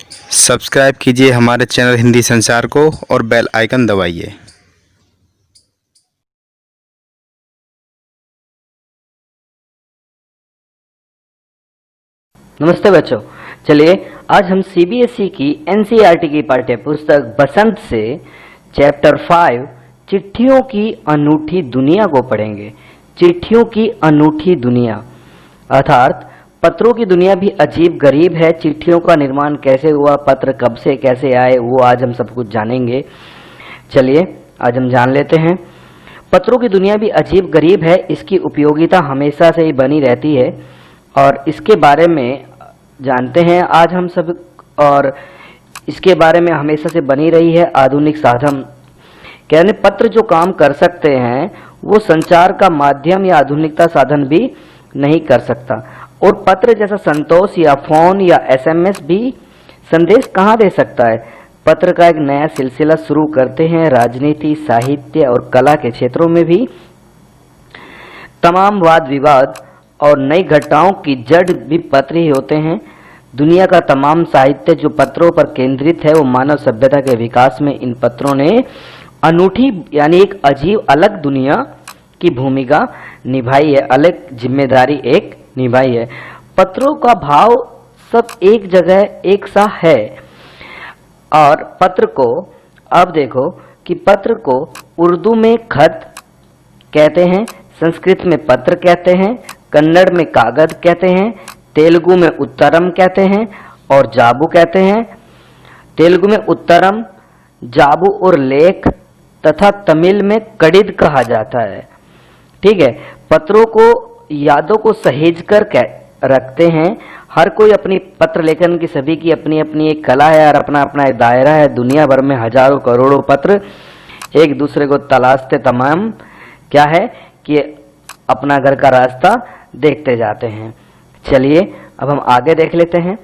Subscribe कीजिए हमारे channel Hindi संचार को और बेल आइकन दबाइए। नमस्ते बच्चों, चलिए आज हम सीबीएसई की एनसीईआरटी की पाठ्य पुस्तक बसंत से चैप्टर 5 चिट्ठियों की अनूठी दुनिया को पढ़ेंगे। चिट्ठियों की अनूठी दुनिया अर्थात पत्रों की दुनिया भी अजीब गरीब है। चिट्ठियों का निर्माण कैसे हुआ, पत्र कब से कैसे आए, वो आज हम सब कुछ जानेंगे। चलिए आज हम जान लेते हैं। पत्रों की दुनिया भी अजीब गरीब है, इसकी उपयोगिता हमेशा से ही बनी रहती है और इसके बारे में जानते हैं आज हम सब। और इसके बारे में हमेशा से बनी रही है आधुनिक साधन। कहने पत्र जो काम कर सकते हैं वो संचार का माध्यम या आधुनिकता साधन भी नहीं कर सकता। और पत्र जैसा संतोष या फोन या एसएमएस भी संदेश कहाँ दे सकता है। पत्र का एक नया सिलसिला शुरू करते हैं। राजनीति, साहित्य और कला के क्षेत्रों में भी तमाम वाद विवाद और नई घटनाओं की जड़ भी पत्र ही होते हैं। दुनिया का तमाम साहित्य जो पत्रों पर केंद्रित है वो मानव सभ्यता के विकास में इन पत्रों ने अनूठी यानी एक अजीब अलग दुनिया की भूमिका निभाई है, अलग जिम्मेदारी एक निभाई है। पत्रों का भाव सब एक जगह एक सा है। और पत्र को अब देखो कि पत्र को उर्दू में खत कहते हैं, संस्कृत में पत्र कहते हैं, कन्नड़ में कागज कहते हैं, तेलुगु में उत्तरम कहते हैं और जाबू कहते हैं। तेलुगु में उत्तरम, जाबू और लेख तथा तमिल में कड़िद कहा जाता है। ठीक है, पत्रों को यादों को सहेज कर रखते हैं। हर कोई अपनी पत्र लेखन की सभी की अपनी अपनी एक कला है और अपना अपना एक दायरा है। दुनिया भर में हजारों करोड़ों पत्र एक दूसरे को तलाशते तमाम क्या है कि अपना घर का रास्ता देखते जाते हैं। चलिए अब हम आगे देख लेते हैं।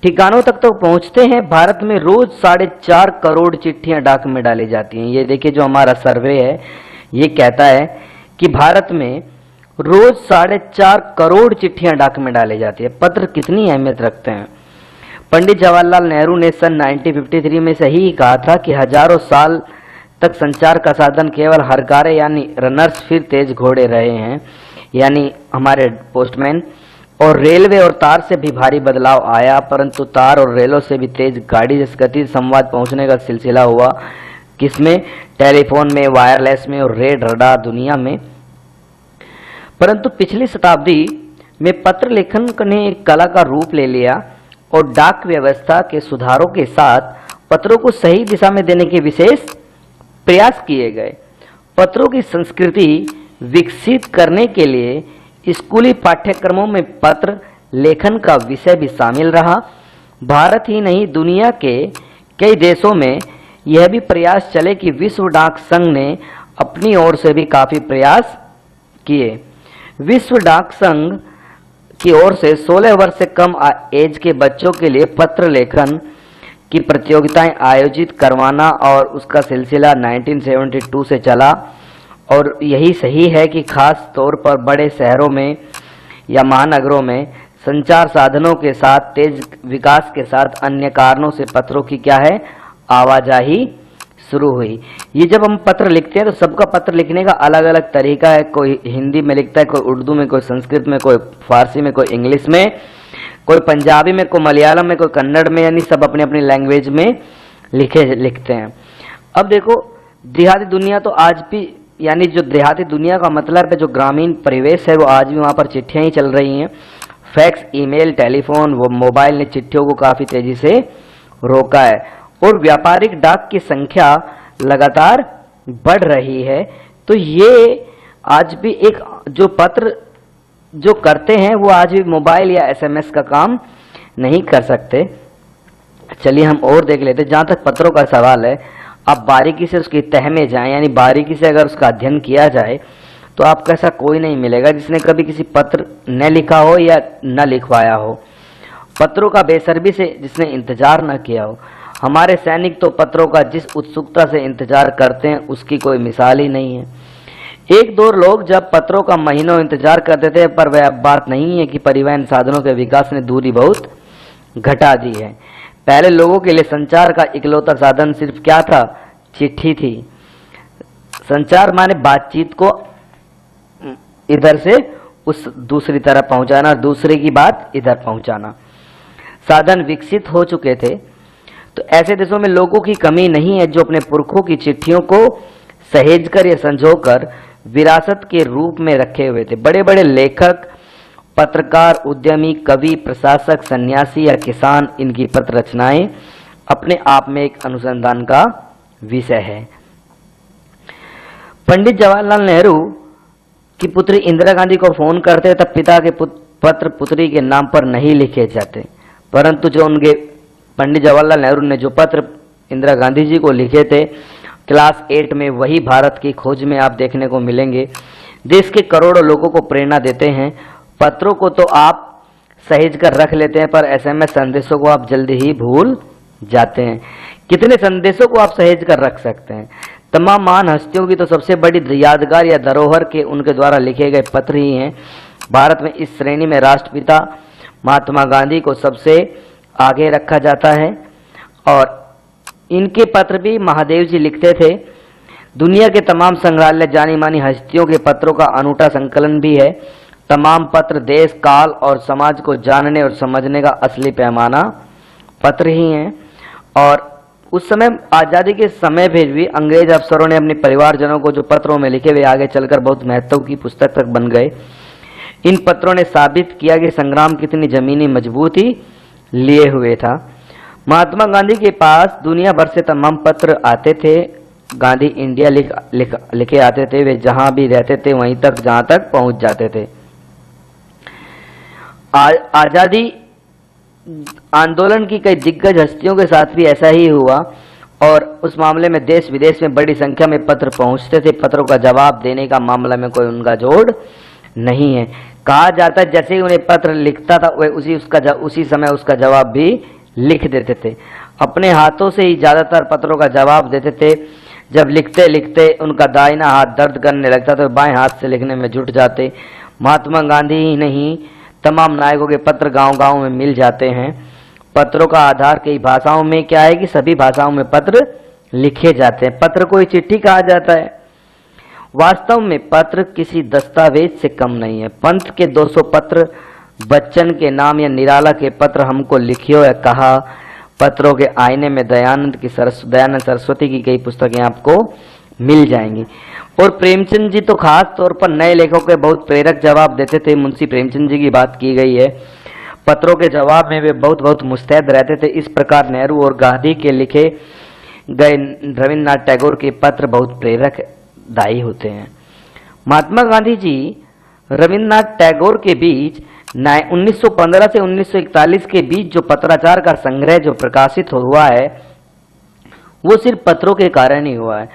ठिकानों तक तो पहुंचते हैं। भारत में रोज 4.5 करोड़ चिट्ठियां डाक में डाली जाती हैं। ये देखिए जो हमारा सर्वे है ये कहता है कि भारत में रोज 4.5 करोड़ चिट्ठियां डाक में डाली जाती है। पत्र कितनी अहमियत रखते हैं। पंडित जवाहरलाल नेहरू ने सन 1953 में सही कहा था कि हजारों साल तक संचार का साधन केवल हरकारे यानी रनर्स फिर तेज घोड़े रहे हैं, यानी हमारे पोस्टमैन। और रेलवे और तार से भी भारी बदलाव आया, परंतु तार और रेलों से भी तेज गाड़ी जिस गति संवाद पहुंचने का सिलसिला हुआ, किसमें, टेलीफोन में, वायरलेस में और रेड रडार दुनिया में। परंतु पिछली शताब्दी में पत्र लेखन ने एक कला का रूप ले लिया और डाक व्यवस्था के सुधारों के साथ पत्रों को सही दिशा में देने के विशेष प्रयास किए गए। पत्रों की संस्कृति विकसित करने के लिए स्कूली पाठ्यक्रमों में पत्र लेखन का विषय भी शामिल रहा। भारत ही नहीं दुनिया के कई देशों में यह भी प्रयास चले कि विश्व डाक संघ ने अपनी ओर से भी काफी प्रयास किए। विश्व डाक संघ की ओर से 16 वर्ष से कम एज के बच्चों के लिए पत्र लेखन की प्रतियोगिताएं आयोजित करवाना और उसका सिलसिला 1972 से चला। और यही सही है कि खास तौर पर बड़े शहरों में या महानगरों में संचार साधनों के साथ तेज विकास के साथ अन्य कारणों से पत्रों की क्या है, आवाजाही शुरू हुई। ये जब हम पत्र लिखते हैं तो सबका पत्र लिखने का अलग अलग तरीका है। कोई हिंदी में लिखता है, कोई उर्दू में, कोई संस्कृत में, कोई फारसी में, कोई इंग्लिश में, कोई पंजाबी में, कोई मलयालम में, कोई कन्नड़ में, यानी सब अपनी अपनी लैंग्वेज में लिखते हैं। अब देखो देहाती दुनिया तो आज भी, यानी जो देहाती दुनिया का मतलब है जो ग्रामीण परिवेश है वो आज भी वहाँ पर चिट्ठियाँ ही चल रही हैं। फैक्स, ईमेल, टेलीफोन व मोबाइल ने चिट्ठियों को काफ़ी तेजी से रोका है और व्यापारिक डाक की संख्या लगातार बढ़ रही है। तो ये आज भी एक जो पत्र जो करते हैं वो आज भी मोबाइल या एसएमएस का काम नहीं कर सकते। चलिए हम और देख लेते। जहाँ तक पत्रों का सवाल है, आप बारीकी से उसकी तह में जाएं, यानी बारीकी से अगर उसका अध्ययन किया जाए तो आपको ऐसा कोई नहीं मिलेगा जिसने कभी किसी पत्र न लिखा हो या न लिखवाया हो। पत्रों का बेसब्री से जिसने इंतजार न किया हो। हमारे सैनिक तो पत्रों का जिस उत्सुकता से इंतजार करते हैं उसकी कोई मिसाल ही नहीं है। एक दो लोग जब पत्रों का महीनों इंतजार करते थे, पर वह बात नहीं है कि परिवहन साधनों के विकास ने दूरी बहुत घटा दी है। पहले लोगों के लिए संचार का इकलौता साधन सिर्फ क्या था? चिट्ठी थी। संचार माने बातचीत को इधर से उस दूसरी तरफ पहुंचाना, दूसरे की बात इधर पहुंचाना। साधन विकसित हो चुके थे, तो ऐसे देशों में लोगों की कमी नहीं है जो अपने पुरखों की चिट्ठियों को सहेजकर या संजोकर विरासत के रूप में रखे हुए थे। बड़े बड़े लेखक, पत्रकार, उद्यमी, कवि, प्रशासक, सन्यासी या किसान, इनकी पत्र रचनाएं अपने आप में एक अनुसंधान का विषय है। पंडित जवाहरलाल नेहरू की पुत्री इंदिरा गांधी को फोन करते तब पिता के पत्र पुत्री के नाम पर नहीं लिखे जाते, परंतु जो उनके पंडित जवाहरलाल नेहरू ने जो पत्र इंदिरा गांधी जी को लिखे थे क्लास 8 में, वही भारत की खोज में आप देखने को मिलेंगे। देश के करोड़ों लोगों को प्रेरणा देते हैं। पत्रों को तो आप सहेज कर रख लेते हैं, पर SMS संदेशों को आप जल्दी ही भूल जाते हैं। कितने संदेशों को आप सहेज कर रख सकते हैं? तमाम महान हस्तियों की तो सबसे बड़ी यादगार या धरोहर के उनके द्वारा लिखे गए पत्र ही हैं। भारत में इस श्रेणी में राष्ट्रपिता महात्मा गांधी को सबसे आगे रखा जाता है, और इनके पत्र भी महादेव जी लिखते थे। दुनिया के तमाम संग्रहालय जानी मानी हस्तियों के पत्रों का अनूठा संकलन भी है। तमाम पत्र देश, काल और समाज को जानने और समझने का असली पैमाना पत्र ही हैं। और उस समय आज़ादी के समय भी अंग्रेज अफसरों ने अपने परिवारजनों को जो पत्रों में लिखे हुए आगे चलकर बहुत महत्व की पुस्तक तक बन गए। इन पत्रों ने साबित किया कि संग्राम कितनी जमीनी मजबूती लिए हुए था। महात्मा गांधी के पास दुनिया भर से तमाम पत्र आते थे। गांधी इंडिया लिखे आते थे। वे जहां भी रहते थे वहीं तक, जहां तक पहुंच जाते थे। आजादी आंदोलन की कई दिग्गज हस्तियों के साथ भी ऐसा ही हुआ, और उस मामले में देश विदेश में बड़ी संख्या में पत्र पहुंचते थे। पत्रों का जवाब देने का मामला में कोई उनका जोड़ नहीं है। कहा जाता है जैसे ही उन्हें पत्र लिखता था वे उसी समय उसका जवाब भी लिख देते थे। अपने हाथों से ही ज्यादातर पत्रों का जवाब देते थे। जब लिखते लिखते उनका दाहिना हाथ दर्द करने लगता तो बाएं हाथ से लिखने में जुट जाते। महात्मा गांधी ही नहीं, तमाम नायकों के पत्र गांव-गांव में मिल जाते हैं। पत्रों का आधार कई भाषाओं में क्या है कि सभी भाषाओं में पत्र लिखे जाते हैं। पत्र को ही चिट्ठी कहा जाता है। वास्तव में पत्र किसी दस्तावेज से कम नहीं है। पंत के 200 पत्र, बच्चन के नाम या निराला के पत्र हमको लिखियो या कहा, पत्रों के आईने में दयानंद सरस्वती की कई पुस्तकें आपको मिल जाएंगी। और प्रेमचंद जी तो खास तौर पर नए लेखकों के बहुत प्रेरक जवाब देते थे। मुंशी प्रेमचंद जी की बात की गई है। पत्रों के जवाब में वे बहुत मुस्तैद रहते थे। इस प्रकार नेहरू और गांधी के लिखे गए रविन्द्रनाथ टैगोर के पत्र बहुत प्रेरक दायी होते हैं। महात्मा गांधी जी रविन्द्रनाथ टैगोर के बीच 1915 से 1941 के बीच जो पत्राचार का संग्रह जो प्रकाशित हुआ है वो सिर्फ पत्रों के कारण ही हुआ है।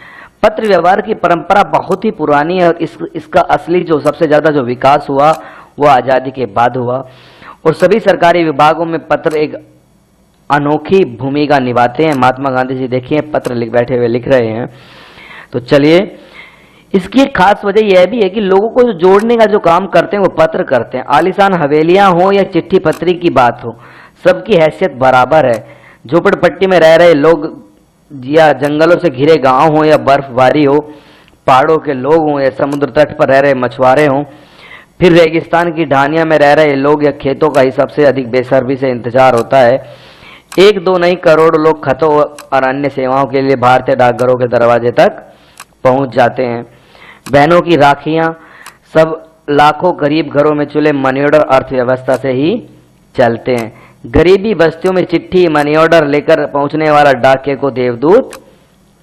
पत्र व्यवहार की परंपरा बहुत ही पुरानी है, और इसका असली जो सबसे ज्यादा जो विकास हुआ वो आजादी के बाद हुआ। और सभी सरकारी विभागों में पत्र एक अनोखी भूमिका निभाते हैं। महात्मा गांधी जी देखिए पत्र बैठे हुए लिख रहे हैं। तो चलिए, इसकी एक खास वजह यह भी है कि लोगों को जो जोड़ने का जो काम करते हैं वो पत्र करते हैं। आलीशान हवेलियां हो या चिट्ठी पत्री की बात हो, सबकी हैसियत बराबर है। झोपड़पट्टी में रह रहे लोग या जंगलों से घिरे गांव हो या बर्फबारी हो, पहाड़ों के लोग हों या समुद्र तट पर रह रहे मछुआरे हों, फिर रेगिस्तान की ढानिया में रह रहे लोग या खेतों का ही सबसे अधिक बेसब्री से इंतजार होता है। एक दो नहीं करोड़ लोग खतों और अन्य सेवाओं के लिए भारतीय डाकघरों के दरवाजे तक पहुंच जाते हैं। बहनों की राखियां सब लाखों गरीब घरों में चले मनी ऑर्डर अर्थव्यवस्था से ही चलते हैं। गरीबी बस्तियों में चिट्ठी मनी ऑर्डर लेकर पहुंचने वाला डाकिये को देवदूत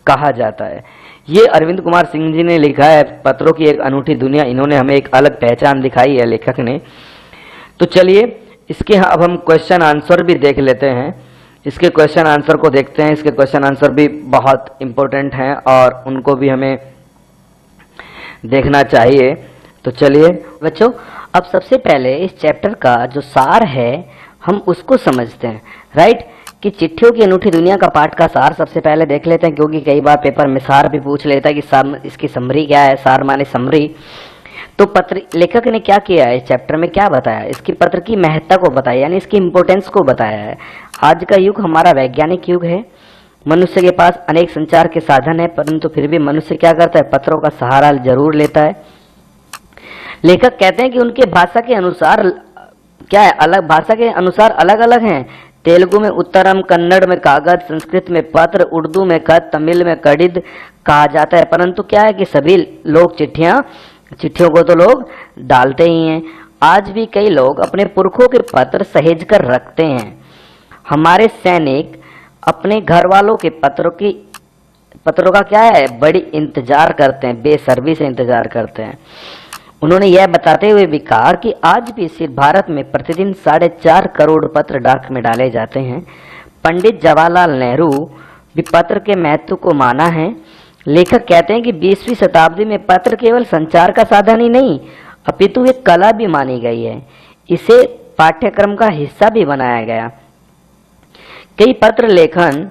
कहा जाता है। ये अरविंद कुमार सिंह जी ने लिखा है, पत्रों की एक अनूठी दुनिया। इन्होंने हमें एक अलग पहचान दिखाई है लेखक ने। तो चलिए इसके अब हम क्वेश्चन आंसर भी देख लेते हैं। इसके क्वेश्चन आंसर को देखते हैं। इसके क्वेश्चन आंसर भी बहुत इंपॉर्टेंट हैं और उनको भी हमें देखना चाहिए। तो चलिए बच्चों, अब सबसे पहले इस चैप्टर का जो सार है हम उसको समझते हैं, राइट। कि चिट्ठियों की अनूठी दुनिया का पाठ का सार सबसे पहले देख लेते हैं, क्योंकि कई बार पेपर में सार भी पूछ लेता है कि इसकी समरी क्या है। सार माने समरी। तो पत्र लेखक ने क्या किया है, इस चैप्टर में क्या बताया, इसकी पत्र की महत्ता को बताया, यानी इसकी इंपॉर्टेंस को बताया है। आज का युग हमारा वैज्ञानिक युग है, मनुष्य के पास अनेक संचार के साधन है, परंतु फिर भी मनुष्य क्या करता है, पत्रों का सहारा जरूर लेता है। लेखक कहते हैं कि उनके भाषा के अनुसार क्या है, अलग भाषा के अनुसार अलग अलग हैं। तेलुगु में उत्तरम, कन्नड़ में कागज, संस्कृत में पत्र, उर्दू में खत, तमिल में कडिद कहा जाता है, परंतु क्या है कि सभी लोग चिट्ठियों को तो लोग डालते ही हैं। आज भी कई लोग अपने पुरखों के पत्र सहेज कर रखते हैं। हमारे सैनिक अपने घर वालों के पत्रों का क्या है, बड़ी इंतजार करते हैं, बेसब्री से इंतजार करते हैं। उन्होंने यह बताते हुए भी कहा कि आज भी सिर्फ भारत में प्रतिदिन 4.5 करोड़ पत्र डाक में डाले जाते हैं। पंडित जवाहरलाल नेहरू भी पत्र के महत्व को माना है। लेखक कहते हैं कि 20वीं शताब्दी में पत्र केवल संचार का साधन ही नहीं, अपितु एक कला भी मानी गई है। इसे पाठ्यक्रम का हिस्सा भी बनाया गया। कई पत्र लेखन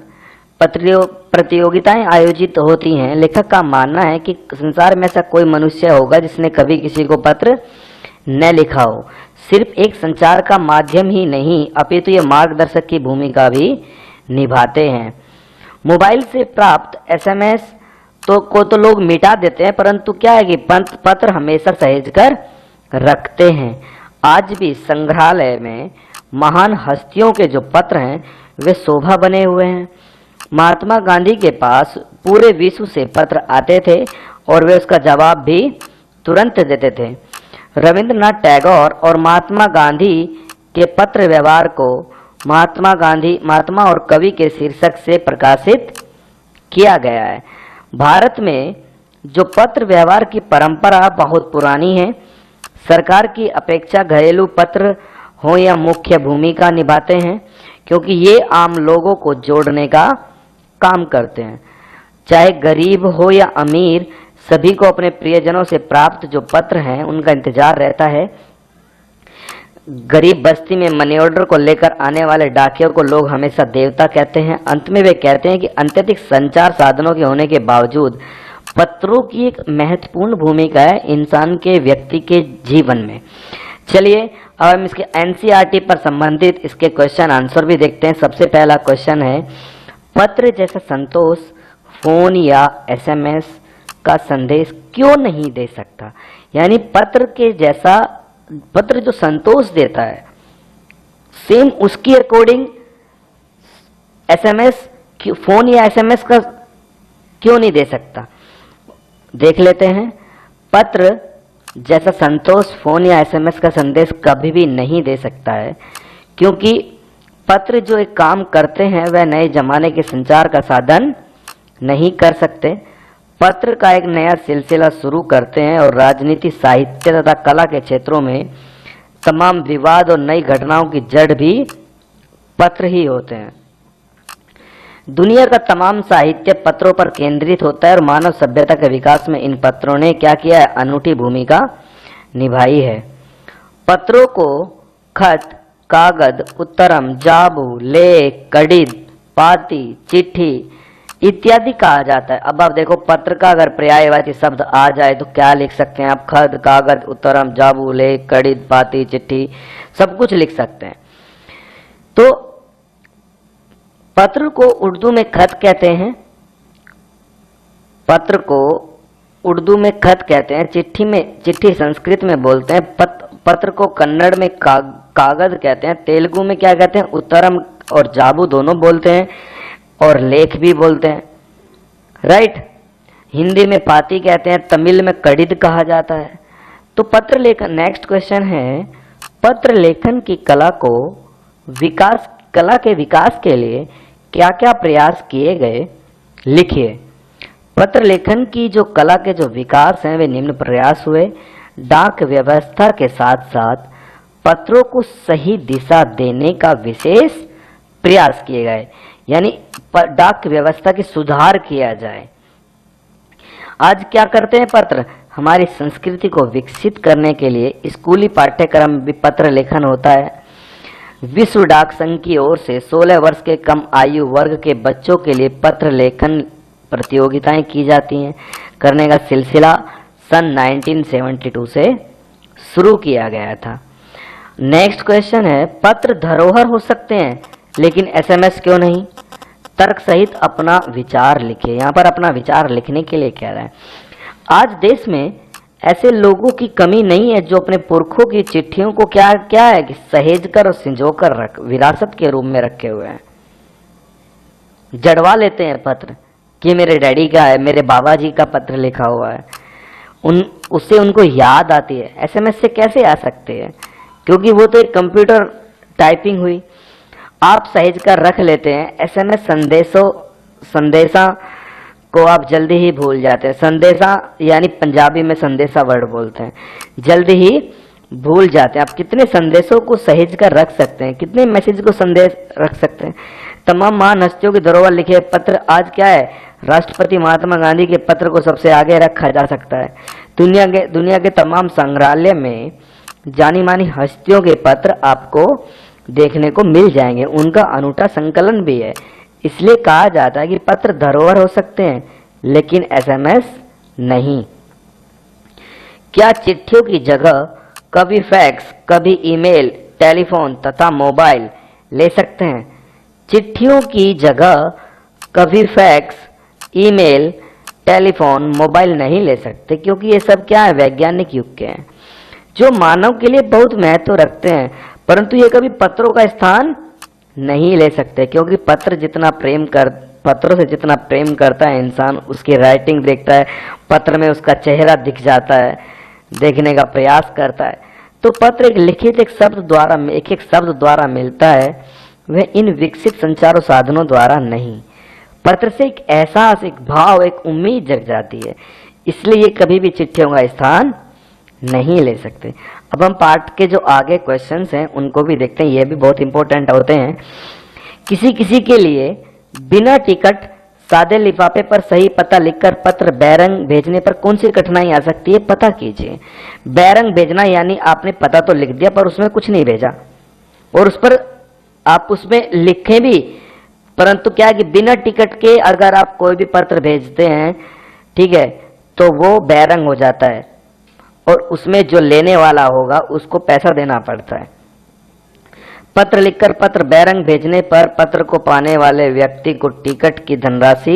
प्रतियोगिताएं आयोजित होती हैं। लेखक का मानना है कि संसार में ऐसा कोई मनुष्य होगा जिसने कभी किसी को पत्र न लिखा हो। सिर्फ एक संचार का माध्यम ही नहीं, अपितु ये मार्गदर्शक की भूमिका भी निभाते हैं। मोबाइल से प्राप्त एसएमएस को तो लोग मिटा देते हैं, परंतु क्या है कि पत्र हमेशा सहेज कर रखते हैं। आज भी संग्रहालय में महान हस्तियों के जो पत्र हैं वे शोभा बने हुए हैं। महात्मा गांधी के पास पूरे विश्व से पत्र आते थे और वे उसका जवाब भी तुरंत देते थे। रविंद्रनाथ टैगोर और महात्मा गांधी के पत्र व्यवहार को महात्मा और कवि के शीर्षक से प्रकाशित किया गया है। भारत में जो पत्र व्यवहार की परंपरा बहुत पुरानी है। सरकार की अपेक्षा घरेलू पत्र हो या मुख्य भूमिका निभाते हैं, क्योंकि ये आम लोगों को जोड़ने का काम करते हैं। चाहे गरीब हो या अमीर, सभी को अपने प्रियजनों से प्राप्त जो पत्र हैं उनका इंतजार रहता है। गरीब बस्ती में मनी ऑर्डर को लेकर आने वाले डाकियों को लोग हमेशा देवता कहते हैं। अंत में वे कहते हैं कि अत्यधिक संचार साधनों के होने के बावजूद पत्रों की एक महत्वपूर्ण भूमिका है इंसान के व्यक्ति के जीवन में। चलिए अब हम इसके एनसीईआरटी पर संबंधित इसके क्वेश्चन आंसर भी देखते हैं। सबसे पहला क्वेश्चन है, पत्र जैसा संतोष फोन या एसएमएस का संदेश क्यों नहीं दे सकता। यानी पत्र जो संतोष देता है सेम उसकी अकॉर्डिंग एसएमएस फोन या एसएमएस का क्यों नहीं दे सकता। देख लेते हैं। पत्र जैसा संतोष फोन या एसएमएस का संदेश कभी भी नहीं दे सकता है, क्योंकि पत्र जो एक काम करते हैं वह नए जमाने के संचार का साधन नहीं कर सकते। पत्र का एक नया सिलसिला शुरू करते हैं और राजनीति, साहित्य तथा कला के क्षेत्रों में तमाम विवाद और नई घटनाओं की जड़ भी पत्र ही होते हैं। दुनिया का तमाम साहित्य पत्रों पर केंद्रित होता है और मानव सभ्यता के विकास में इन पत्रों ने क्या किया है, अनूठी भूमिका निभाई है। पत्रों को खत, कागज, उत्तरम, जाबू, लेख, कडित, पाती, चिट्ठी इत्यादि कहा जाता है। अब आप देखो, पत्र का अगर पर्यायवाची शब्द आ जाए तो क्या लिख सकते हैं आप, खत, कागज, उत्तरम, जाबू, लेख, कडित, पाती, चिट्ठी सब कुछ लिख सकते हैं। तो पत्र को उर्दू में खत कहते हैं, पत्र को उर्दू में खत कहते हैं, चिट्ठी संस्कृत में बोलते हैं, पत्र को कन्नड़ में कागज कहते हैं, तेलुगु में क्या कहते हैं, उत्तरम और जाबू दोनों बोलते हैं और लेख भी बोलते हैं, राइट। हिंदी में पाती कहते हैं, तमिल में कडित कहा जाता है। तो पत्र लेखन, नेक्स्ट क्वेश्चन है, पत्र लेखन की कला के विकास के लिए क्या क्या प्रयास किए गए, लिखिए। पत्र लेखन की जो कला के जो विकास हैं वे निम्न प्रयास हुए। डाक व्यवस्था के साथ साथ पत्रों को सही दिशा देने का विशेष प्रयास किए गए, यानी डाक व्यवस्था की सुधार किया जाए। आज क्या करते हैं पत्र, हमारी संस्कृति को विकसित करने के लिए स्कूली पाठ्यक्रम में भी पत्र लेखन होता है। विश्व डाक संघ की ओर से 16 वर्ष के कम आयु वर्ग के बच्चों के लिए पत्र लेखन प्रतियोगिताएं की जाती हैं। करने का सिलसिला सन 1972 से शुरू किया गया था। नेक्स्ट क्वेश्चन है, पत्र धरोहर हो सकते हैं लेकिन एसएमएस क्यों नहीं? तर्क सहित अपना विचार लिखिए। यहाँ पर अपना विचार लिखने के लिए कह रहा है। आज देश में ऐसे लोगों की कमी नहीं है जो अपने पुरखों की चिट्ठियों को क्या है कि सहेज कर और संजोकर रख विरासत के रूप में रखे हुए हैं। जड़वा लेते हैं पत्र कि मेरे डैडी का है, मेरे बाबा जी का पत्र लिखा हुआ है, उससे उनको याद आती है। एसएमएस से कैसे आ सकते हैं? क्योंकि वो तो एक कंप्यूटर टाइपिंग हुई, आप सहेज कर रख लेते हैं। एसएमएस संदेशा को आप जल्दी ही भूल जाते हैं। संदेशा यानी पंजाबी में संदेशा वर्ड बोलते हैं, जल्दी ही भूल जाते हैं। आप कितने संदेशों को सहेज कर रख सकते हैं, कितने मैसेज को संदेश रख सकते हैं। तमाम महान हस्तियों की धरोहर लिखे पत्र आज क्या है, राष्ट्रपति महात्मा गांधी के पत्र को सबसे आगे रखा जा सकता है। दुनिया के तमाम संग्रहालय में जानी मानी हस्तियों के पत्र आपको देखने को मिल जाएंगे, उनका अनूठा संकलन भी है। इसलिए कहा जाता है कि पत्र धरोहर हो सकते हैं लेकिन एसएमएस नहीं। क्या चिट्ठियों की जगह कभी फैक्स, कभी ईमेल, टेलीफोन तथा मोबाइल ले सकते हैं? चिट्ठियों की जगह कभी फैक्स, ईमेल, टेलीफोन, मोबाइल नहीं ले सकते क्योंकि ये सब क्या है, वैज्ञानिक युग के हैं जो मानव के लिए बहुत महत्व रखते हैं, परंतु ये कभी पत्रों का स्थान नहीं ले सकते क्योंकि पत्रों से जितना प्रेम करता है इंसान, उसकी राइटिंग देखता है, पत्र में उसका चेहरा दिख जाता है, देखने का प्रयास करता है। तो पत्र एक लिखित एक शब्द द्वारा मिलता है, वह इन विकसित संचार साधनों द्वारा नहीं। पत्र से एक एहसास, एक भाव, एक उम्मीद जग जाती है, इसलिए ये कभी भी चिट्ठियों का स्थान नहीं ले सकते। अब हम पार्ट के जो आगे क्वेश्चंस हैं उनको भी देखते हैं, ये भी बहुत इंपॉर्टेंट होते हैं। किसी के लिए बिना टिकट सादे लिफाफे पर सही पता लिखकर पत्र बैरंग भेजने पर कौन सी कठिनाई आ सकती है, पता कीजिए। बैरंग भेजना यानी आपने पता तो लिख दिया पर उसमें कुछ नहीं भेजा, और उस पर आप उसमें लिखें भी, परंतु क्या है कि बिना टिकट के अगर आप कोई भी पत्र भेजते हैं, ठीक है, तो वो बैरंग हो जाता है और उसमें जो लेने वाला होगा उसको पैसा देना पड़ता है। पत्र लिखकर पत्र बैरंग भेजने पर पत्र को पाने वाले व्यक्ति को टिकट की धनराशि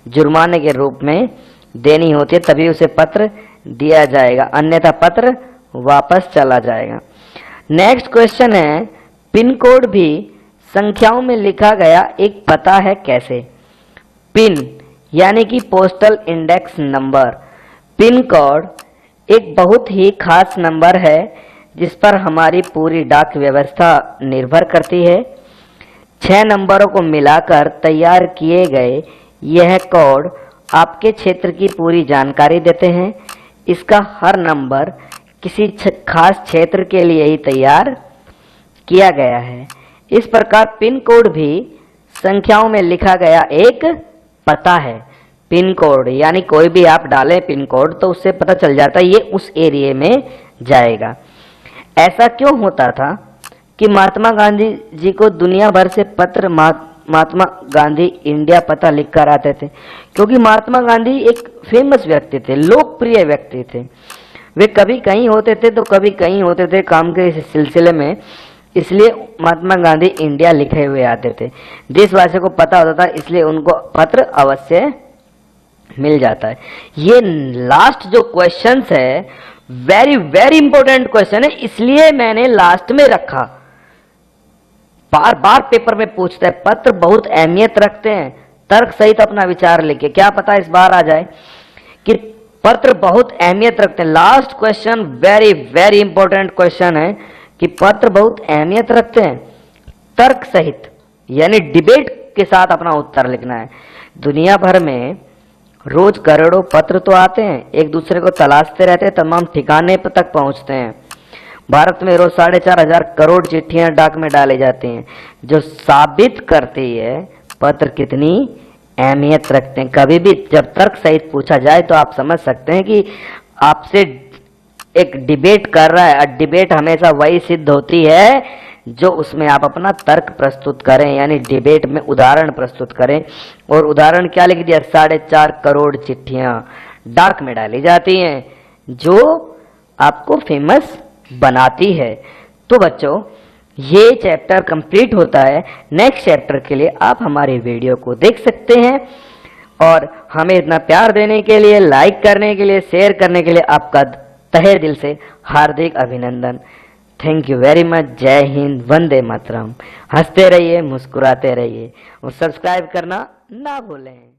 जुर्माने के रूप में देनी होती है, तभी उसे पत्र दिया जाएगा, अन्यथा पत्र वापस चला जाएगा। नेक्स्ट क्वेश्चन है, पिन कोड भी संख्याओं में लिखा गया एक पता है कैसे? पिन यानी कि postal index number. Pin code एक बहुत ही खास नंबर है जिस पर हमारी पूरी डाक व्यवस्था निर्भर करती है। 6 नंबरों को मिलाकर तैयार किए गए यह कोड आपके क्षेत्र की पूरी जानकारी देते हैं। इसका हर नंबर किसी खास क्षेत्र के लिए ही तैयार किया गया है। इस प्रकार पिन कोड भी संख्याओं में लिखा गया एक पता है। पिन कोड यानी कोई भी आप डालें पिन कोड तो उससे पता चल जाता है ये उस एरिया में जाएगा। ऐसा क्यों होता था कि महात्मा गांधी जी को दुनिया भर से पत्र महात्मा गांधी इंडिया पता लिखकर आते थे? क्योंकि महात्मा गांधी एक फेमस व्यक्ति थे, लोकप्रिय व्यक्ति थे। वे कभी कहीं होते थे तो कभी कहीं होते थे काम के सिलसिले में, इसलिए महात्मा गांधी इंडिया लिखे हुए आते थे। देशवासियों को पता होता था, इसलिए उनको पत्र अवश्य मिल जाता है। ये लास्ट जो क्वेश्चंस है वेरी वेरी इंपॉर्टेंट क्वेश्चन है, इसलिए मैंने लास्ट में रखा। बार बार पेपर में पूछता है, पत्र बहुत अहमियत रखते हैं, तर्क सहित अपना विचार लिखिए। क्या पता इस बार आ जाए कि पत्र बहुत अहमियत रखते हैं। Last question very very important question है कि पत्र बहुत अहमियत रखते हैं, तर्क सहित यानी डिबेट के साथ अपना उत्तर लिखना है। दुनिया भर में रोज करोड़ों पत्र तो आते हैं, एक दूसरे को तलाशते रहते हैं, तमाम ठिकाने तक पहुंचते हैं। भारत में रोज 4.5 करोड़ चिट्ठियां डाक में डाली जाती हैं, जो साबित करती है पत्र कितनी अहमियत रखते हैं। कभी भी जब तर्क सहित पूछा जाए तो आप समझ सकते हैं कि आपसे एक डिबेट कर रहा है, और डिबेट हमेशा वही सिद्ध होती है जो उसमें आप अपना तर्क प्रस्तुत करें, यानी डिबेट में उदाहरण प्रस्तुत करें। और उदाहरण क्या लिख दिया, 4.5 करोड़ चिट्ठियां डाक में डाली जाती हैं, जो आपको फेमस बनाती है। तो बच्चों, ये चैप्टर कंप्लीट होता है। नेक्स्ट चैप्टर के लिए आप हमारे वीडियो को देख सकते हैं और हमें इतना प्यार देने के लिए, लाइक करने के लिए, शेयर करने के लिए आपका तहे दिल से हार्दिक अभिनंदन। Thank you very much. जय हिंद, वंदे मातरम। हंसते रहिए, मुस्कुराते रहिए और सब्सक्राइब करना ना भूलें।